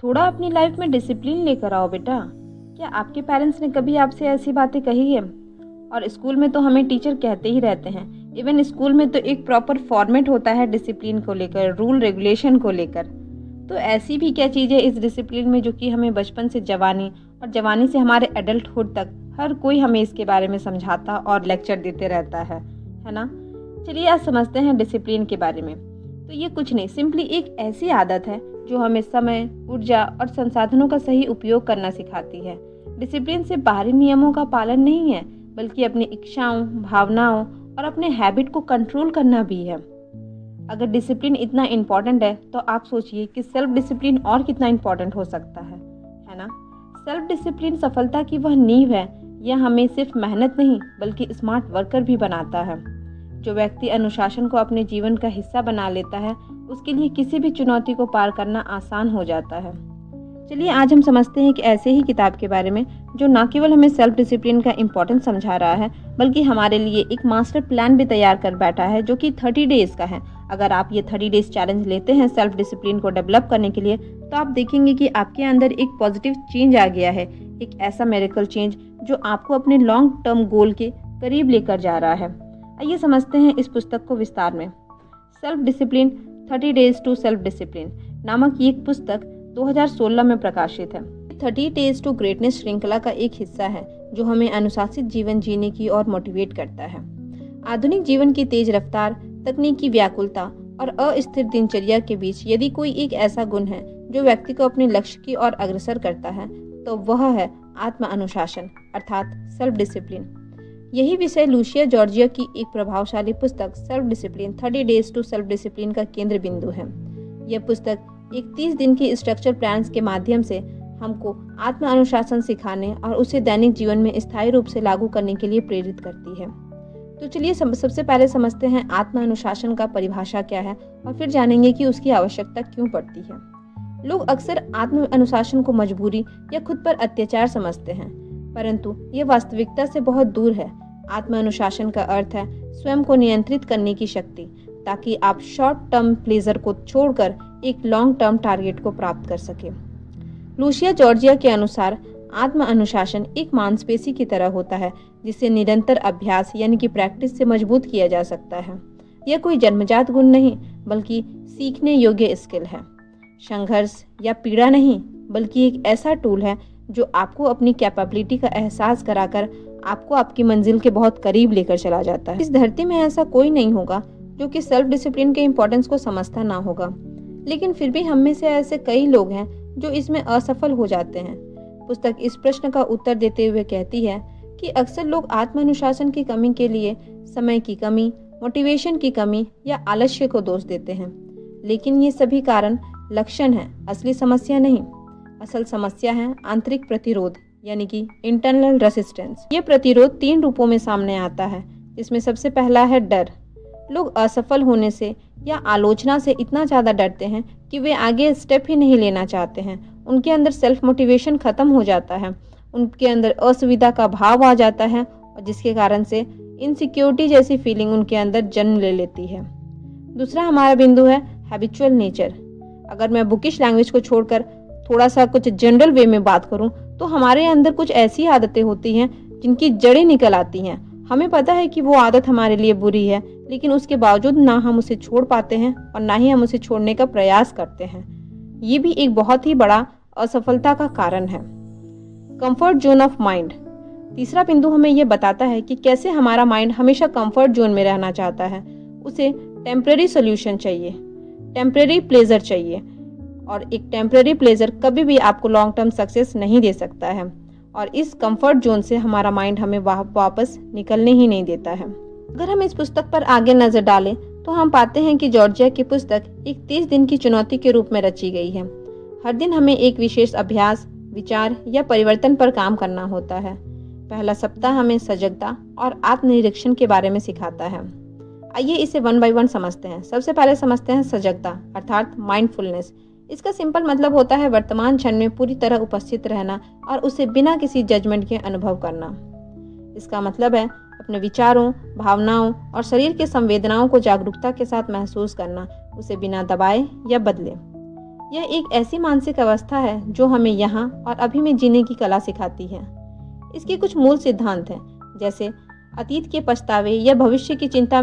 थोड़ा अपनी लाइफ में डिसिप्लिन लेकर आओ बेटा। क्या आपके पेरेंट्स ने कभी आपसे ऐसी बातें कही है? और स्कूल में तो हमें टीचर कहते ही रहते हैं। इवन स्कूल में तो एक प्रॉपर फॉर्मेट होता है डिसिप्लिन को लेकर, रूल रेगुलेशन को लेकर। तो ऐसी भी क्या चीज़ है इस डिसिप्लिन में जो कि हमें बचपन से जवानी और जवानी से हमारे एडल्टहुड तक हर कोई हमें इसके बारे में समझाता और लेक्चर देते रहता है ना? चलिए आज समझते हैं डिसिप्लिन के बारे में। तो ये कुछ नहीं, सिंपली एक ऐसी आदत है जो हमें समय, ऊर्जा और संसाधनों का सही उपयोग करना सिखाती है। डिसिप्लिन से बाहरी नियमों का पालन नहीं है, बल्कि अपनी इच्छाओं, भावनाओं और अपने हैबिट को कंट्रोल करना भी है। अगर डिसिप्लिन इतना इम्पोर्टेंट है तो आप सोचिए कि सेल्फ डिसिप्लिन और कितना इम्पोर्टेंट हो सकता है ना? सेल्फ डिसिप्लिन सफलता की वह नींव है। यह हमें सिर्फ मेहनत नहीं बल्कि स्मार्ट वर्कर भी बनाता है। जो व्यक्ति अनुशासन को अपने जीवन का हिस्सा बना लेता है, उसके लिए किसी भी चुनौती को पार करना आसान हो जाता है। चलिए आज हम समझते हैं कि ऐसे ही किताब के बारे में जो न केवल हमें सेल्फ डिसिप्लिन का इम्पोर्टेंस समझा रहा है, बल्कि हमारे लिए एक मास्टर प्लान भी तैयार कर बैठा है जो कि 30 डेज का है। अगर आप ये 30 डेज चैलेंज लेते हैं सेल्फ डिसिप्लिन को डेवलप करने के लिए, तो आप देखेंगे कि आपके अंदर एक पॉजिटिव चेंज आ गया है, एक ऐसा मेरेकल चेंज जो आपको अपने लॉन्ग टर्म गोल के करीब लेकर जा रहा है। आइए समझते हैं इस पुस्तक को विस्तार में। Self discipline 30 days to self discipline नामक ये एक पुस्तक 2016 में प्रकाशित है। 30 डेज टू ग्रेटनेस श्रृंखला का एक हिस्सा है जो हमें अनुशासित जीवन जीने की ओर मोटिवेट करता है। आधुनिक जीवन की तेज रफ्तार, तकनीकी व्याकुलता और अस्थिर दिनचर्या के बीच यदि कोई एक ऐसा गुण है जो व्यक्ति को अपने लक्ष्य की ओर अग्रसर करता है, तो वह है आत्म अनुशासन अर्थात सेल्फ डिसिप्लिन। यही विषय लूसिया जॉर्जिया की एक प्रभावशाली पुस्तक self discipline 30 days to self discipline का केंद्र बिंदु है। यह पुस्तक एक 30 दिन की स्ट्रक्चर प्लान्स के माध्यम से हमको आत्म अनुशासन सिखाने और उसे दैनिक जीवन में स्थायी रूप से लागू करने के लिए प्रेरित करती है। तो चलिए सबसे पहले समझते हैं आत्म अनुशासन का परिभाषा क्या है और फिर जानेंगे कि उसकी आवश्यकता क्यों पड़ती है। लोग अक्सर आत्म अनुशासन को मजबूरी या खुद पर अत्याचार समझते हैं, परंतु ये वास्तविकता से बहुत दूर है। आत्म अनुशासन का अर्थ है स्वयं को नियंत्रित करने की शक्ति, ताकि आप शॉर्ट टर्म प्लेजर को छोड़कर एक लॉन्ग टर्म टारगेट को प्राप्त कर सके। लूसिया जॉर्जिया के अनुसार आत्म अनुशासन एक मांसपेशी की तरह होता है जिसे निरंतर अभ्यास यानी कि प्रैक्टिस से मजबूत किया जा सकता है। यह कोई जन्मजात गुण नहीं बल्कि सीखने योग्य स्किल है। संघर्ष या पीड़ा नहीं बल्कि एक ऐसा टूल है जो आपको अपनी कैपेबिलिटी का एहसास कराकर आपको आपकी मंजिल के बहुत करीब लेकर चला जाता है। इस धरती में ऐसा कोई नहीं होगा जो कि सेल्फ डिसिप्लिन के इम्पोर्टेंस को समझता ना होगा, लेकिन फिर भी हम में से ऐसे कई लोग हैं जो इसमें असफल हो जाते हैं। पुस्तक इस प्रश्न का उत्तर देते हुए कहती है कि अक्सर लोग आत्म अनुशासन की कमी के लिए समय की कमी, मोटिवेशन की कमी या आलस्य को दोष देते हैं, लेकिन ये सभी कारण लक्षण है, असली समस्या नहीं। असल समस्या है आंतरिक प्रतिरोध यानी कि इंटरनल रेसिस्टेंस। ये प्रतिरोध 3 रूपों में सामने आता है, जिसमें सबसे पहला है डर। लोग असफल होने से या आलोचना से इतना ज़्यादा डरते हैं कि वे आगे स्टेप ही नहीं लेना चाहते हैं। उनके अंदर सेल्फ मोटिवेशन खत्म हो जाता है, उनके अंदर असुविधा का भाव आ जाता है और जिसके कारण से इनसिक्योरिटी जैसी फीलिंग उनके अंदर जन्म ले लेती है। दूसरा हमारा बिंदु है हैबिचुअल नेचर। अगर मैं बुकिश लैंग्वेज को छोड़कर थोड़ा सा कुछ जनरल वे में बात करूं, तो हमारे अंदर कुछ ऐसी आदतें होती हैं जिनकी जड़ें निकल आती हैं। हमें पता है कि वो आदत हमारे लिए बुरी है, लेकिन उसके बावजूद ना हम उसे छोड़ पाते हैं और ना ही हम उसे छोड़ने का प्रयास करते हैं। ये भी एक बहुत ही बड़ा असफलता का कारण है। Comfort zone of mind. तीसरा बिंदु हमें ये बताता है कि कैसे हमारा माइंड हमेशा कंफर्ट जोन में रहना चाहता है। उसे टेम्परेरी सोल्यूशन चाहिए, टेम्परेरी प्लेजर चाहिए, और एक टेम्परेरी प्लेजर कभी भी आपको लॉन्ग टर्म सक्सेस नहीं दे सकता है। और इस कंफर्ट जोन से हमारा माइंड हमें वापस निकलने ही नहीं देता है। अगर हम इस पुस्तक पर आगे नजर डालें तो हम पाते हैं कि जॉर्जिया की पुस्तक एक 30 दिन की चुनौती के रूप में रची गई है। हर दिन हमें एक विशेष अभ्यास, विचार या परिवर्तन पर काम करना होता है। पहला सप्ताह हमें सजगता और आत्मनिरीक्षण के बारे में सिखाता है। आइए इसे 1 बाय 1 समझते हैं। सबसे पहले समझते हैं सजगता अर्थात माइंडफुलनेस। इसका सिंपल मतलब होता है वर्तमान क्षण में पूरी तरह उपस्थित रहना और उसे बिना किसी जजमेंट के अनुभव करना। इसका मतलब है अपने विचारों, भावनाओं और शरीर के संवेदनाओं को जागरूकता के साथ महसूस करना, उसे बिना दबाए या बदले। यह एक ऐसी मानसिक अवस्था है जो हमें यहाँ और अभी में जीने की कला सिखाती है। इसके कुछ मूल सिद्धांत हैं, जैसे अतीत के पछतावे या भविष्य की चिंता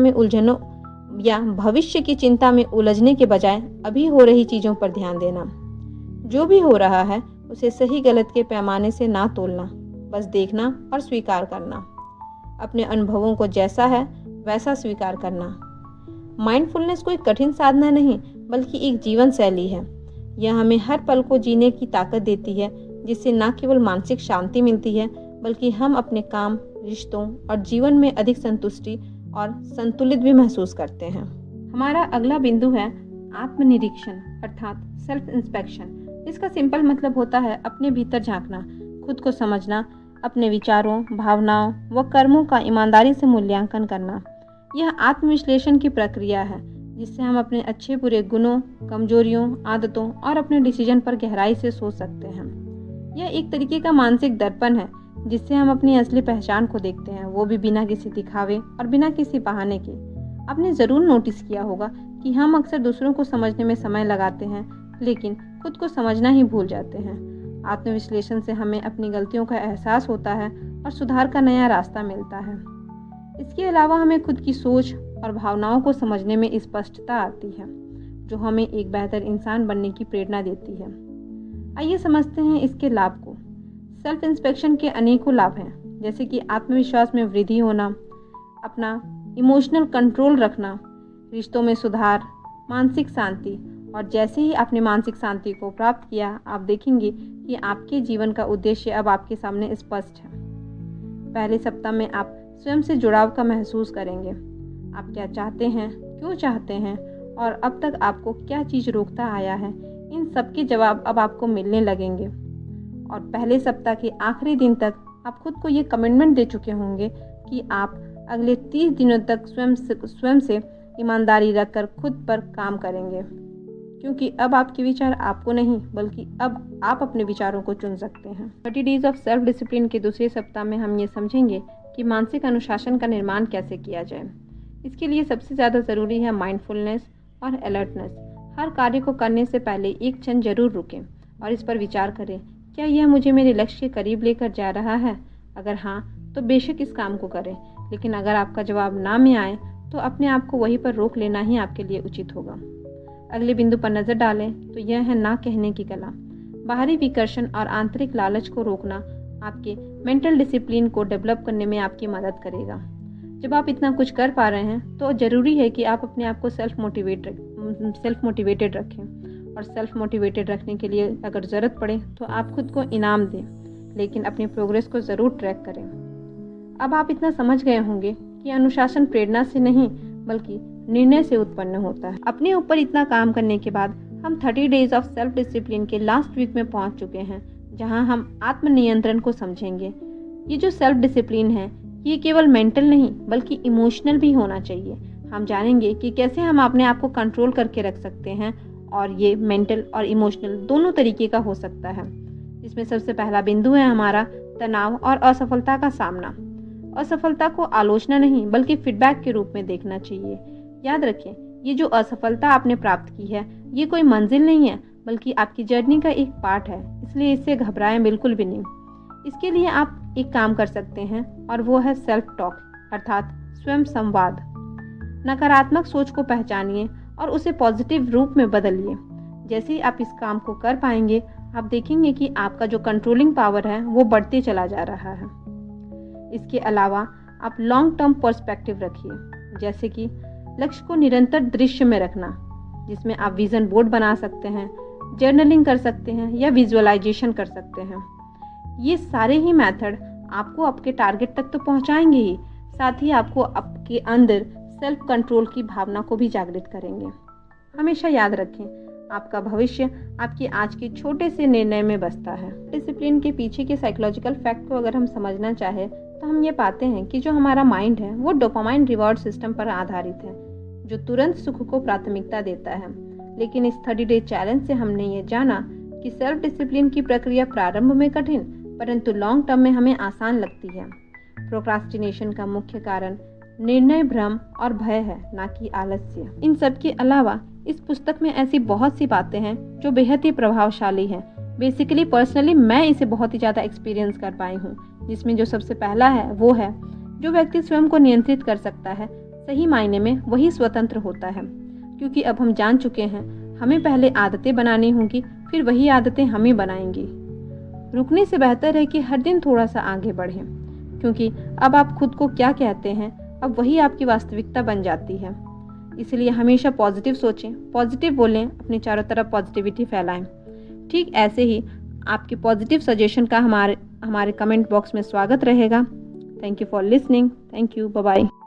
में उलझने के बजाय अभी हो रही चीज़ों पर ध्यान देना। जो भी हो रहा है उसे सही गलत के पैमाने से ना तोलना, बस देखना और स्वीकार करना। अपने अनुभवों को जैसा है वैसा स्वीकार करना। माइंडफुलनेस कोई कठिन साधना नहीं, बल्कि एक जीवन शैली है। यह हमें हर पल को जीने की ताकत देती है, जिससे न केवल मानसिक शांति मिलती है, बल्कि हम अपने काम, रिश्तों और जीवन में अधिक संतुष्टि और संतुलित भी महसूस करते हैं। हमारा अगला बिंदु है आत्मनिरीक्षण अर्थात सेल्फ इंस्पेक्शन। इसका सिंपल मतलब होता है अपने भीतर झांकना, खुद को समझना, अपने विचारों, भावनाओं व कर्मों का ईमानदारी से मूल्यांकन करना। यह आत्मविश्लेषण की प्रक्रिया है जिससे हम अपने अच्छे बुरे गुणों, कमजोरियों, आदतों और अपने डिसीजन पर गहराई से सोच सकते हैं। यह एक तरीके का मानसिक दर्पण है जिससे हम अपनी असली पहचान को देखते हैं, वो भी बिना किसी दिखावे और बिना किसी बहाने के। आपने ज़रूर नोटिस किया होगा कि हम अक्सर दूसरों को समझने में समय लगाते हैं, लेकिन खुद को समझना ही भूल जाते हैं। आत्मविश्लेषण से हमें अपनी गलतियों का एहसास होता है और सुधार का नया रास्ता मिलता है। इसके अलावा हमें खुद की सोच और भावनाओं को समझने में स्पष्टता आती है, जो हमें एक बेहतर इंसान बनने की प्रेरणा देती है। आइए समझते हैं इसके लाभ को। सेल्फ इंस्पेक्शन के अनेकों लाभ हैं, जैसे कि आत्मविश्वास में वृद्धि होना, अपना इमोशनल कंट्रोल रखना, रिश्तों में सुधार, मानसिक शांति। और जैसे ही आपने मानसिक शांति को प्राप्त किया, आप देखेंगे कि आपके जीवन का उद्देश्य अब आपके सामने स्पष्ट है। पहले सप्ताह में आप स्वयं से जुड़ाव का महसूस करेंगे। आप क्या चाहते हैं, क्यों चाहते हैं और अब तक आपको क्या चीज़ रोकता आया है, इन सब के जवाब अब आपको मिलने लगेंगे। और पहले सप्ताह के आखिरी दिन तक आप खुद को ये कमिटमेंट दे चुके होंगे कि आप अगले 30 दिनों तक स्वयं से ईमानदारी रखकर खुद पर काम करेंगे, क्योंकि अब आपके विचार आपको नहीं, बल्कि अब आप अपने विचारों को चुन सकते हैं। 30 डेज ऑफ सेल्फ डिसिप्लिन के दूसरे सप्ताह में हम ये समझेंगे कि मानसिक अनुशासन का निर्माण कैसे किया जाए। इसके लिए सबसे ज़्यादा ज़रूरी है माइंडफुलनेस और अलर्टनेस। हर कार्य को करने से पहले एक क्षण जरूर रुकें और इस पर विचार करें, क्या यह मुझे मेरे लक्ष्य के करीब लेकर जा रहा है? अगर हाँ, तो बेशक इस काम को करें, लेकिन अगर आपका जवाब ना में आए तो अपने आप को वहीं पर रोक लेना ही आपके लिए उचित होगा। अगले बिंदु पर नज़र डालें तो यह है ना कहने की कला। बाहरी विकर्षण और आंतरिक लालच को रोकना आपके मेंटल डिसिप्लिन को डेवलप करने में आपकी मदद करेगा। जब आप इतना कुछ कर पा रहे हैं तो ज़रूरी है कि आप अपने आप को सेल्फ मोटिवेटेड रखें, और सेल्फ मोटिवेटेड रखने के लिए अगर ज़रूरत पड़े तो आप खुद को इनाम दें, लेकिन अपनी प्रोग्रेस को ज़रूर ट्रैक करें। अब आप इतना समझ गए होंगे कि अनुशासन प्रेरणा से नहीं बल्कि निर्णय से उत्पन्न होता है। अपने ऊपर इतना काम करने के बाद हम 30 डेज ऑफ सेल्फ डिसिप्लिन के लास्ट वीक में पहुंच चुके हैं, जहां हम आत्मनियंत्रण को समझेंगे। ये जो सेल्फ डिसिप्लिन है, ये केवल मेंटल नहीं बल्कि इमोशनल भी होना चाहिए। हम जानेंगे कि कैसे हम अपने आप को कंट्रोल करके रख सकते हैं, और ये मेंटल और इमोशनल दोनों तरीके का हो सकता है। इसमें सबसे पहला बिंदु है हमारा तनाव और असफलता का सामना। असफलता को आलोचना नहीं बल्कि फीडबैक के रूप में देखना चाहिए। याद रखें, ये जो असफलता आपने प्राप्त की है, ये कोई मंजिल नहीं है बल्कि आपकी जर्नी का एक पार्ट है, इसलिए इससे घबराएं बिल्कुल भी नहीं। इसके लिए आप एक काम कर सकते हैं, और वो है सेल्फ टॉक अर्थात स्वयं संवाद। नकारात्मक सोच को पहचानिए और उसे पॉजिटिव रूप में बदलिए। जैसे ही आप इस काम को कर पाएंगे, आप देखेंगे कि आपका जो कंट्रोलिंग पावर है वो बढ़ते चला जा रहा है। इसके अलावा आप लॉन्ग टर्म पर्सपेक्टिव रखिए, जैसे कि लक्ष्य को निरंतर दृश्य में रखना, जिसमें आप विजन बोर्ड बना सकते हैं, जर्नलिंग कर सकते हैं या विजुअलाइजेशन कर सकते हैं। ये सारे ही मेथड आपको आपके टारगेट तक तो पहुंचाएंगे ही, साथ ही आपको आपके अंदर सेल्फ कंट्रोल की भावना को भी जागृत करेंगे। हमेशा याद रखें, आपका भविष्य आपके आज के छोटे से निर्णय में बसता है। डिसिप्लिन के पीछे के साइकोलॉजिकल फैक्ट को अगर हम समझना चाहें तो हम ये पाते हैं कि जो हमारा माइंड है वो डोपामाइन रिवॉर्ड सिस्टम पर आधारित है, जो तुरंत सुख को प्राथमिकता देता है। लेकिन इस 30 डे चैलेंज से हमने ये जाना कि सेल्फ डिसिप्लिन की प्रक्रिया प्रारंभ में कठिन परंतु लॉन्ग टर्म में हमें आसान लगती है। प्रोक्रास्टिनेशन का मुख्य कारण निर्णय भ्रम और भय है, ना कि आलस्य। इन सब के अलावा इस पुस्तक में ऐसी बहुत सी बातें हैं जो बेहद ही प्रभावशाली हैं। बेसिकली पर्सनली मैं इसे बहुत ही ज़्यादा एक्सपीरियंस कर पाई हूँ, जिसमें जो सबसे पहला है वो है, जो व्यक्ति स्वयं को नियंत्रित कर सकता है सही मायने में वही स्वतंत्र होता है। क्योंकि अब हम जान चुके हैं हमें पहले आदतें बनानी होंगी, फिर वही आदतें हमें बनाएंगी। रुकने से बेहतर है कि हर दिन थोड़ा सा आगे बढ़ें, क्योंकि अब आप खुद को क्या कहते हैं अब वही आपकी वास्तविकता बन जाती है। इसलिए हमेशा पॉजिटिव सोचें, पॉजिटिव बोलें, अपने चारों तरफ पॉजिटिविटी फैलाएं। ठीक ऐसे ही आपके पॉजिटिव सजेशन का हमारे कमेंट बॉक्स में स्वागत रहेगा। Thank you for listening. Thank you. Bye bye.